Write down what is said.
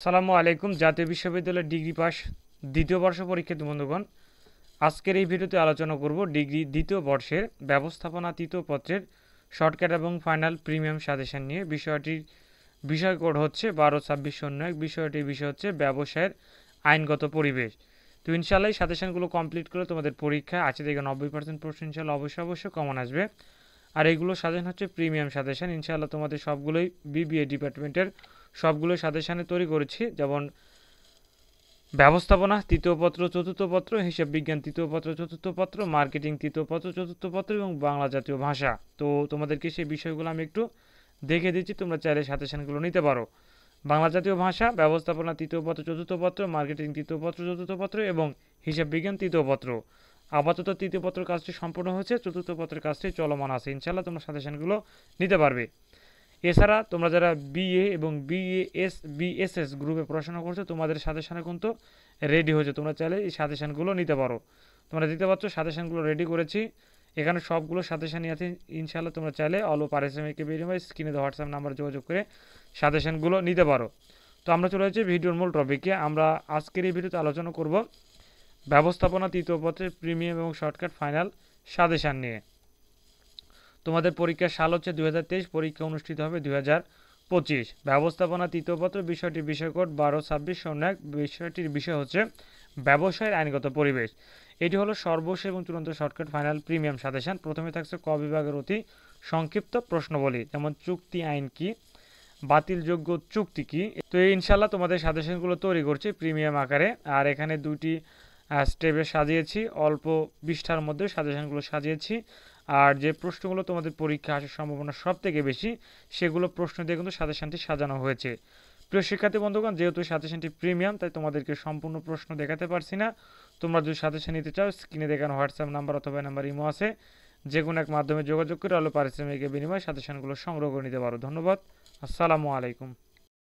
আসসালামু আলাইকুম। জাতীয় বিশ্ববিদ্যালয়ের ডিগ্রি পাস দ্বিতীয় বর্ষ পরীক্ষার্থী বন্ধুগণ, আজকের এই ভিডিওতে আলোচনা করব ডিগ্রি দ্বিতীয় বর্ষের ব্যবস্থাপনা তৃতীয় পত্রের শর্টকাট এবং ফাইনাল প্রিমিয়াম সাজেশন নিয়ে। বিষয় কোড হচ্ছে 12-26-01। বিষয়টির বিষয় হচ্ছে ব্যবসায়ের আইনগত পরিবেশ। তো ইনশাআল্লাহ এই সাজেশনগুলো কমপ্লিট করে তোমাদের পরীক্ষা 80 থেকে 90% প্রশ্ন ইনশাআল্লাহ অবশ্যই কমন আসবে। আর এইগুলো সাজেশন হচ্ছে প্রিমিয়াম সাজেশন। ইনশাআল্লাহ তোমাদের সবগুলোই বিবিএ ডিপার্টমেন্টের সবগুলো সাজেশনে তৈরি করেছি, যেমন ব্যবস্থাপনা তৃতীয় পত্র চতুর্থ পত্র, হিসাব বিজ্ঞান তৃতীয় পত্র চতুর্থ পত্র, মার্কেটিং তৃতীয় পত্র চতুর্থ পত্র এবং বাংলা জাতীয় ভাষা। তো তোমাদেরকে সেই বিষয়গুলো আমি একটু দেখে দিচ্ছি, তোমরা চাইলে সাজেশনগুলো নিতে পারো। বাংলা জাতীয় ভাষা, ব্যবস্থাপনা তৃতীয় পত্র চতুর্থ পত্র, মার্কেটিং তৃতীয় পত্র চতুর্থ পত্র এবং হিসাব বিজ্ঞান তৃতীয় পত্র। আপাতত তৃতীয় পত্রের কাজটি সম্পূর্ণ হয়েছে, চতুর্থ পত্রের কাজটি চলমান আছে। ইনশাআল্লাহ তোমরা সাজেশনগুলো নিতে পারবে। এছাড়া তোমরা যারা বিএ এবং বিএসএস গ্রুপে পড়াশোনা করছো, তোমাদের সাজেশনে কিন্তু রেডি হয়েছে, তোমরা চাইলে এই সাজেশনগুলো নিতে পারো। তোমরা দিতে পারছো, সাজেশনগুলো রেডি করেছি, এখানে সবগুলো সাজেশনই আছে। ইনশাআল্লাহ তোমরা চাইলে অল্প পারিশ্রমিকের বিনিময়ে স্ক্রিনে দেওয়া হোয়াটসঅ্যাপ নাম্বারে যোগাযোগ করে সাজেশনগুলো নিতে পারো। তো আমরা চলে যাচ্ছি ভিডিওর মূল টপিকে। আমরা আজকের এই ভিডিওতে আলোচনা করব ব্যবস্থাপনা তৃতীয় পত্রের প্রিমিয়াম এবং শর্টকাট ফাইনাল সাজেশন নিয়ে। তোমাদের পরীক্ষার সাল হচ্ছে 2023, পরীক্ষা অনুষ্ঠিত হবে 2025। ব্যবস্থাপনা তৃতীয় পত্র, বিষয়টির বিষয় কোড 12-26-01। বিষয়টির বিষয় হচ্ছে ব্যবসায়ের আইনগত পরিবেশ। এটি হলো সর্বশেষ এবং চূড়ান্ত শর্টকাট ফাইনাল প্রিমিয়াম সাজেশন। প্রথমে থাকছে ক বিভাগের অতি সংক্ষিপ্ত প্রশ্নবলী, যেমন চুক্তি আইন কি, বাতিলযোগ্য চুক্তি কি। তো এই ইনশাল্লাহ তোমাদের সাজেশনগুলো তৈরি করছি প্রিমিয়াম আকারে। আর এখানে দুইটি স্টেপে সাজিয়েছি, অল্প পৃষ্ঠার মধ্যে সাজেশনগুলো সাজিয়েছি। আর যে প্রশ্নগুলো তোমাদের পরীক্ষা আসার সম্ভাবনা সব থেকে বেশি, সেগুলো প্রশ্ন দিয়ে কিন্তু সাজেশনটি সাজানো হয়েছে। প্রিয় শিক্ষার্থী বন্ধুগণ, যেহেতু সাজেশনটি প্রিমিয়াম, তাই তোমাদেরকে সম্পূর্ণ প্রশ্ন দেখাতে পারছি না। তোমরা যদি সাজেশন নিতে চাও, স্ক্রিনে দেখানো হোয়াটসঅ্যাপ নাম্বার অথবা নাম্বার ইমো আছে, যে কোনো এক মাধ্যমে যোগাযোগ করে অল্প পারিশ্রমিকের বিনিময়ে সাজেশনগুলো সংগ্রহ করে নিতে পারো। ধন্যবাদ। আসসালামু আলাইকুম।